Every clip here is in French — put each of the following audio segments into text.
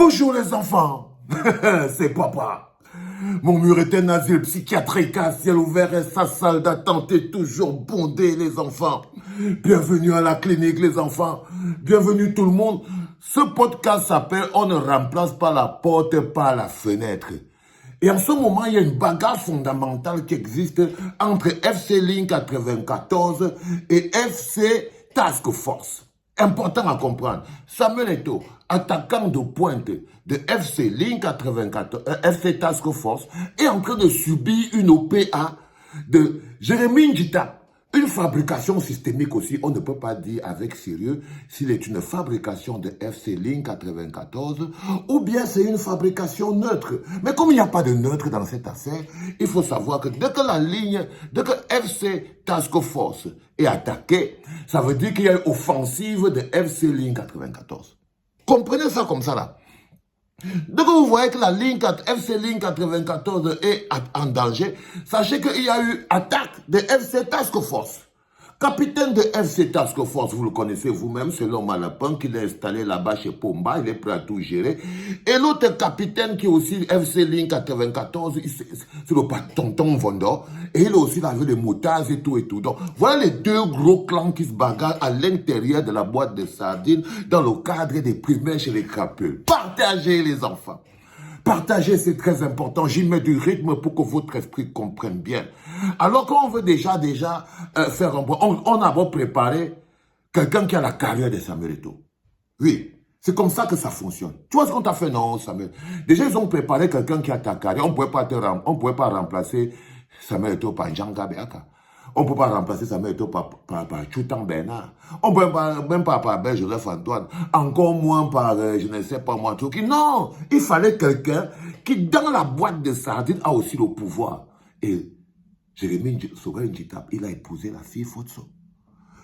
Bonjour les enfants, c'est papa. Mon mur est un asile psychiatrique à ciel ouvert et sa salle d'attente est toujours bondée les enfants. Bienvenue à la clinique les enfants, bienvenue tout le monde. Ce podcast s'appelle « On ne remplace pas la porte par la fenêtre ». Et en ce moment, il y a une bagarre fondamentale qui existe entre FC Ligne 94 et FC Task Force. Important à comprendre. Samuel Eto'o, attaquant de pointe de FC Ligne 94, FC Task Force, est en train de subir une OPA de Jérémy Njita. Une fabrication systémique aussi, on ne peut pas dire avec sérieux s'il est une fabrication de FC Ligne 94 ou bien c'est une fabrication neutre. Mais comme il n'y a pas de neutre dans cette affaire, il faut savoir que dès que FC Task Force est attaqué, ça veut dire qu'il y a une offensive de FC Ligne 94. Comprenez ça comme ça là. Dès que vous voyez que la FC Ligne 94 est en danger, sachez qu'il y a eu attaque de FC Task Force. Capitaine de FC Task Force, vous le connaissez vous-même, c'est l'homme à lapin qu'il est installé là-bas chez Pomba, il est prêt à tout gérer. Et l'autre capitaine qui est aussi FC Ligne 94, c'est le tonton Vondor, et il a aussi lavé les motards et tout et tout. Donc voilà les deux gros clans qui se bagarrent à l'intérieur de la boîte de sardines dans le cadre des primaires chez les crapules. Partagez les enfants. Partager, c'est très important. J'y mets du rythme pour que votre esprit comprenne bien. Alors qu'on veut déjà faire un point, on a beau préparer quelqu'un qui a la carrière de Samuel Eto'o. Oui, c'est comme ça que ça fonctionne. Tu vois ce qu'on t'a fait, non, Samuel? Déjà, ils ont préparé quelqu'un qui a ta carrière. On ne pouvait pas remplacer Samuel Eto'o par Jean Gabeaka. On ne peut pas remplacer Samuel Eto'o par Choutan Bernard. On ne peut même pas par Ben Joseph Antoine. Encore moins par, je ne sais pas moi, Tchouki. Non, il fallait quelqu'un qui, dans la boîte de sardines, a aussi le pouvoir. Et Jérémy Njita, il a épousé la fille Fotso.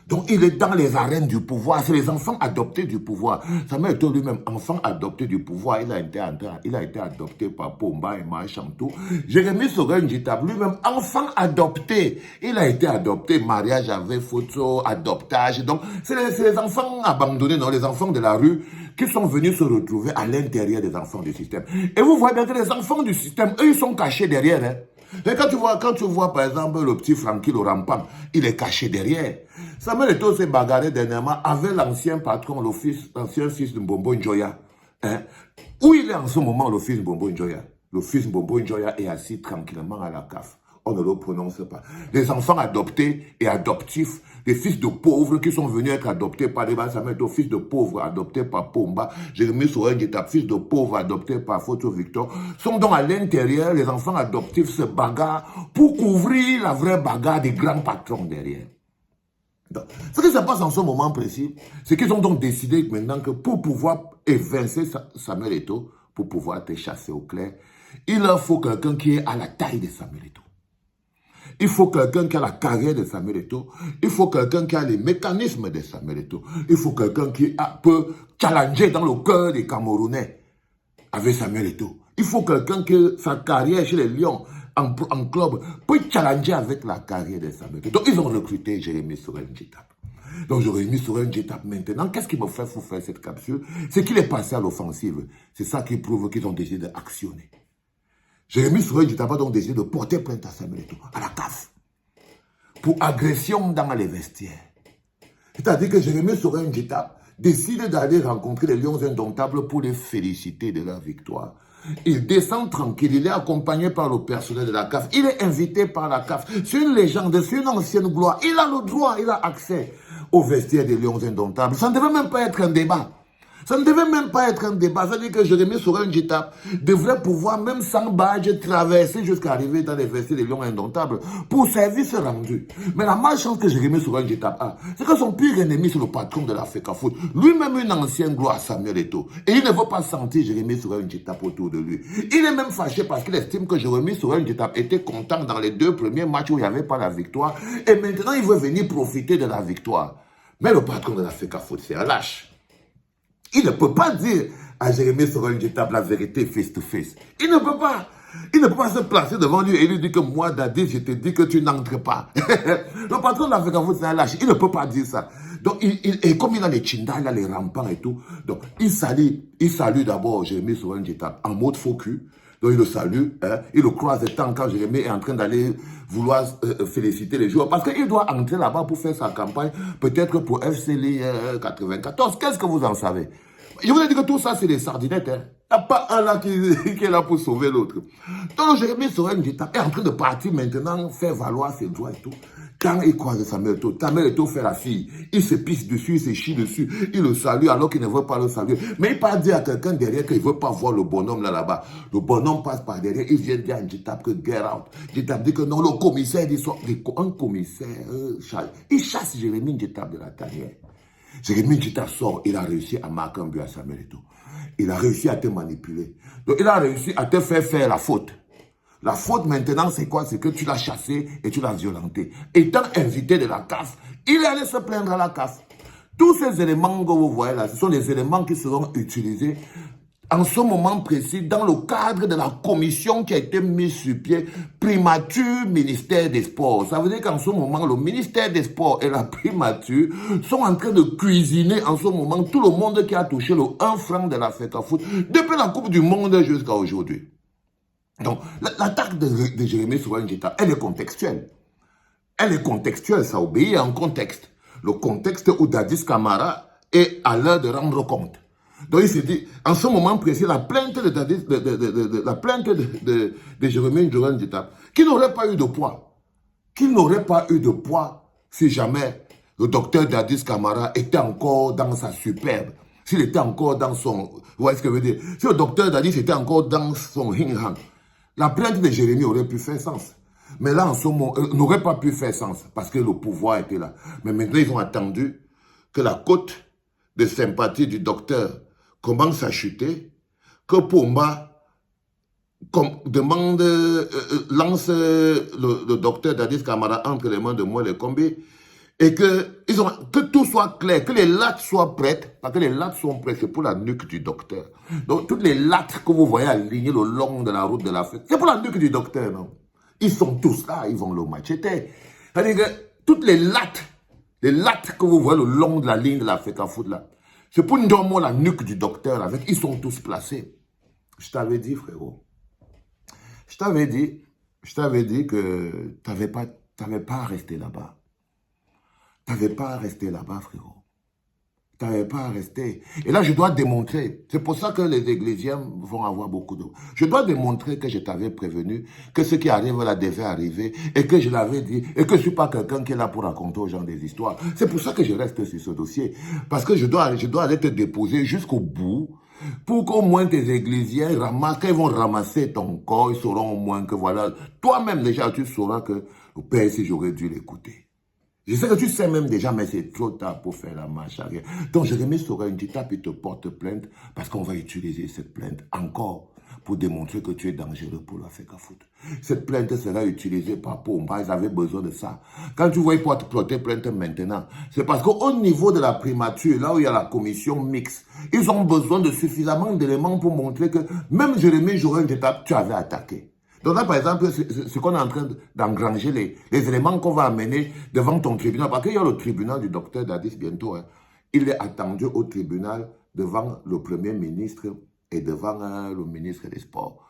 Donc, il est dans les arènes du pouvoir. C'est les enfants adoptés du pouvoir. Samuel Eto'o lui-même, enfant adopté du pouvoir, il a été adopté par Pomba et Machantou. Jérémy Njita, lui-même, enfant adopté. Il a été adopté, mariage avec Fotso, adoptage. Donc, c'est les enfants abandonnés, non, les enfants de la rue qui sont venus se retrouver à l'intérieur des enfants du système. Et vous voyez bien que les enfants du système, eux, ils sont cachés derrière, hein. Et quand tu vois, par exemple, le petit Francky, le rampam, il est caché derrière. Samuel Eto'o s'est bagarré dernièrement avec l'ancien patron, l'ancien fils de Mbombo Njoya. Hein? Où il est en ce moment, le fils de Mbombo Njoya? Le fils de Mbombo Njoya est assis tranquillement à la CAF. On ne le prononce pas. Les enfants adoptés et adoptifs, des fils de pauvres qui sont venus être adoptés par les Samuel Eto'o, fils de pauvres adoptés par Pomba, Jérémy Njita, fils de pauvres adoptés par Foto Victor, sont donc à l'intérieur, les enfants adoptifs se bagarrent pour couvrir la vraie bagarre des grands patrons derrière. Donc, ce qui se passe en ce moment précis, c'est qu'ils ont donc décidé maintenant que pour pouvoir évincer Samuel Eto'o, pour pouvoir te chasser au clair, il leur faut quelqu'un qui est à la taille de Samuel Eto'o. Il faut quelqu'un qui a la carrière de Samuel Eto'o. Il faut quelqu'un qui a les mécanismes de Samuel Eto'o. Il faut quelqu'un qui peut challenger dans le cœur des Camerounais avec Samuel Eto'o. Il faut quelqu'un qui, sa carrière chez les Lions, en club, peut challenger avec la carrière de Samuel Eto'o. Donc, ils ont recruté Jérémy Njita. Donc, Jérémy Njita, maintenant, qu'est-ce qui me fait vous faire cette capsule? C'est qu'il est passé à l'offensive. C'est ça qui prouve qu'ils ont décidé d'actionner. Jérémy Njita a donc décidé de porter plainte à Samuel Eto'o, à la CAF, pour agression dans les vestiaires. C'est-à-dire que Jérémy Njita décide d'aller rencontrer les Lions indomptables pour les féliciter de leur victoire. Il descend tranquille, il est accompagné par le personnel de la CAF, il est invité par la CAF, c'est une légende, c'est une ancienne gloire, il a le droit, il a accès au vestiaire des Lions indomptables. Ça ne devait même pas être un débat. Ça ne devait même pas être un débat. Ça veut dire que Jérémy Njita devrait pouvoir, même sans badge, traverser jusqu'à arriver dans les vestiaires des Lions indomptables pour service rendu. Mais la malchance que Jérémy Njita a, c'est que son pire ennemi, c'est le patron de la FECAFOOT. Lui-même une ancienne gloire, Samuel Eto'o. Et il ne veut pas sentir Jérémy Njita autour de lui. Il est même fâché parce qu'il estime que Jérémy Njita était content dans les 2 premiers matchs où il n'y avait pas la victoire. Et maintenant, il veut venir profiter de la victoire. Mais le patron de la FECAFOOT, c'est un lâche. Il ne peut pas dire à Jérémy Njita la vérité face to face. Il ne peut pas. Il ne peut pas se placer devant lui et lui dire que moi, Dadis, je te dis que tu n'entres pas. Le patron de la FECAFOOT, c'est un lâche. Il ne peut pas dire ça. Donc, et comme il a les chindas, il a les rampants et tout, donc il salue d'abord Jérémy Soren Djitap en mode faux cul. Donc il le salue, hein, il le croise de temps quand Jérémy est en train d'aller vouloir féliciter les joueurs. Parce qu'il doit entrer là-bas pour faire sa campagne, peut-être pour FCL 94. Qu'est-ce que vous en savez? Je vous ai dit que tout ça, c'est des sardinettes. Hein. Il n'y a pas un là qui est là pour sauver l'autre. Donc Jérémy Soren Djitap est en train de partir maintenant, faire valoir ses droits et tout. Quand il croise Samuel Eto'o, Samuel Eto'o fait la fille. Il se pisse dessus, il se chie dessus, il le salue alors qu'il ne veut pas le saluer. Mais il part dire à quelqu'un derrière qu'il ne veut pas voir le bonhomme là-bas. Le bonhomme passe par derrière, il vient dire à Djitap que get out. Djitap dit que non, le commissaire dit un commissaire, il chasse Jérémy Djitap de la tanière. Jérémy Djitap sort, il a réussi à marquer un but à Samuel Eto'o. Il a réussi à te manipuler. Donc il a réussi à te faire la faute. La faute maintenant, c'est quoi? C'est que tu l'as chassé et tu l'as violenté. Étant invité de la CAF, il est allé se plaindre à la CAF. Tous ces éléments que vous voyez là, ce sont des éléments qui seront utilisés en ce moment précis dans le cadre de la commission qui a été mise sur pied, primature ministère des Sports. Ça veut dire qu'en ce moment, le ministère des Sports et la primature sont en train de cuisiner en ce moment tout le monde qui a touché le 1 franc de la FECAFOOT depuis la Coupe du Monde jusqu'à aujourd'hui. Donc, l'attaque de Jérémy Soren Djitap, elle est contextuelle. Elle est contextuelle, ça obéit à un contexte. Le contexte où Dadis Camara est à l'heure de rendre compte. Donc, il s'est dit, en ce moment précis, la plainte de Jérémy Soren Djitap, qui n'aurait pas eu de poids, si jamais le docteur Dadis Camara était encore dans sa superbe, s'il était encore dans son, vous voyez ce que je veux dire, si le docteur Dadis était encore dans son hing-hang, la plainte de Jérémy aurait pu faire sens. Mais là, en ce moment, n'aurait pas pu faire sens parce que le pouvoir était là. Mais maintenant, ils ont attendu que la cote de sympathie du docteur commence à chuter, que Pomba lance le docteur Dadis Camara entre les mains de moi les combis et que tout soit clair, que les lattes soient prêtes, parce que les lattes sont prêtes, c'est pour la nuque du docteur. Donc, toutes les lattes que vous voyez alignées le long de la route de la fête, c'est pour la nuque du docteur, non? Ils sont tous là, ils vont le macheter. C'est-à-dire que toutes les lattes que vous voyez le long de la ligne de la FECAFOOT, là, c'est pour nous la nuque du docteur, avec, ils sont tous placés. Je t'avais dit, frérot. Je t'avais dit que tu n'avais pas à rester là-bas. Tu n'avais pas à rester là-bas, frérot. Tu n'avais pas à rester. Et là, je dois démontrer. C'est pour ça que les Églisiens vont avoir beaucoup d'eau. Je dois démontrer que je t'avais prévenu, que ce qui arrive là devait arriver, et que je l'avais dit, et que je ne suis pas quelqu'un qui est là pour raconter aux gens des histoires. C'est pour ça que je reste sur ce dossier. Parce que je dois aller te déposer jusqu'au bout, pour qu'au moins tes Églisiens ramassent, quand ils vont ramasser ton corps, ils sauront au moins que voilà, toi-même déjà, tu sauras que le Père, si j'aurais dû l'écouter. Je sais que tu sais même déjà, mais c'est trop tard pour faire la marche arrière. Donc, Jérémy Soren Djitap, il te porte plainte parce qu'on va utiliser cette plainte encore pour démontrer que tu es dangereux pour la FECAFOOT. Cette plainte sera utilisée par Pomba, ils avaient besoin de ça. Quand tu vois ils porter plainte maintenant, c'est parce qu'au niveau de la primature, là où il y a la commission mixte, ils ont besoin de suffisamment d'éléments pour montrer que même Jérémy Soren Djitap, tu avais attaqué. Donc là, par exemple, ce qu'on est en train d'engranger, les éléments qu'on va amener devant ton tribunal, parce qu'il y a le tribunal du docteur Dadis bientôt, hein. Il est attendu au tribunal devant le Premier ministre et devant le ministre des Sports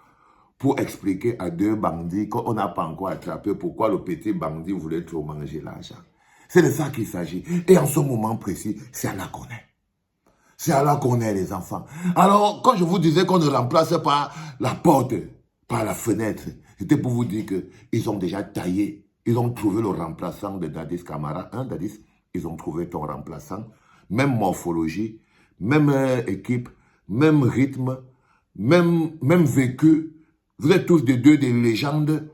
pour expliquer à deux bandits qu'on n'a pas encore attrapé pourquoi le petit bandit voulait trop manger l'argent. C'est de ça qu'il s'agit. Et en ce moment précis, c'est à là qu'on est. C'est à là qu'on est, les enfants. Alors, quand je vous disais qu'on ne remplace pas la porte par la fenêtre, c'était pour vous dire qu'ils ont déjà taillé, ils ont trouvé le remplaçant de Dadis Camara. Hein, Dadis, ils ont trouvé ton remplaçant. Même morphologie, même équipe, même rythme, même vécu. Vous êtes tous des légendes.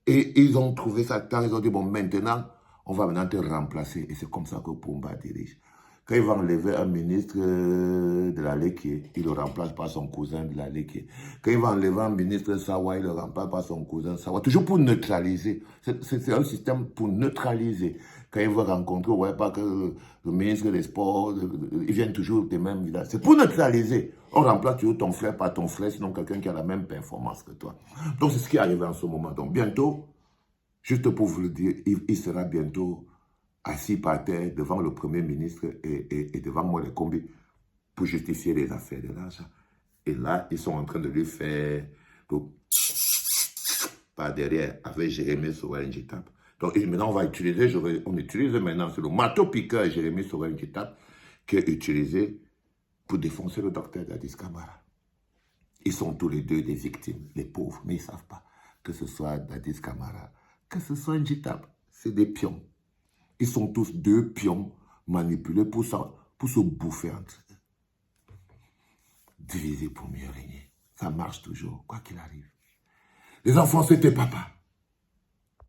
Et ils ont trouvé ça tard. Ils ont dit, bon, maintenant, on va maintenant te remplacer. Et c'est comme ça que Pomba dirige. Quand il va enlever un ministre de la Léquier, il le remplace par son cousin de la Léquier. Quand il va enlever un ministre Sawa, il le remplace par son cousin Sawa. Toujours pour neutraliser. C'est un système pour neutraliser. Quand il veut rencontrer, vous voyez pas que le ministre des Sports, ils viennent toujours des mêmes villages. C'est pour neutraliser. On remplace toujours ton frère par ton frère, sinon quelqu'un qui a la même performance que toi. Donc c'est ce qui est arrivé en ce moment. Donc bientôt, juste pour vous le dire, il sera bientôt assis par terre devant le Premier ministre et devant moi les combis pour justifier les affaires de l'argent. Et là, ils sont en train de lui faire donc, par derrière avec Jérémy Sorel Njitap. Donc maintenant, on utilise maintenant, c'est le marteau piqueur Jérémy Sorel Njitap qui est utilisé pour défoncer le docteur Dadis Camara. Ils sont tous les deux des victimes, les pauvres, mais ils ne savent pas que ce soit Dadis Camara, que ce soit Njitap. C'est des pions. Ils sont tous deux pions manipulés pour se bouffer entre eux. Diviser pour mieux régner. Ça marche toujours, quoi qu'il arrive. Les enfants, c'était papa.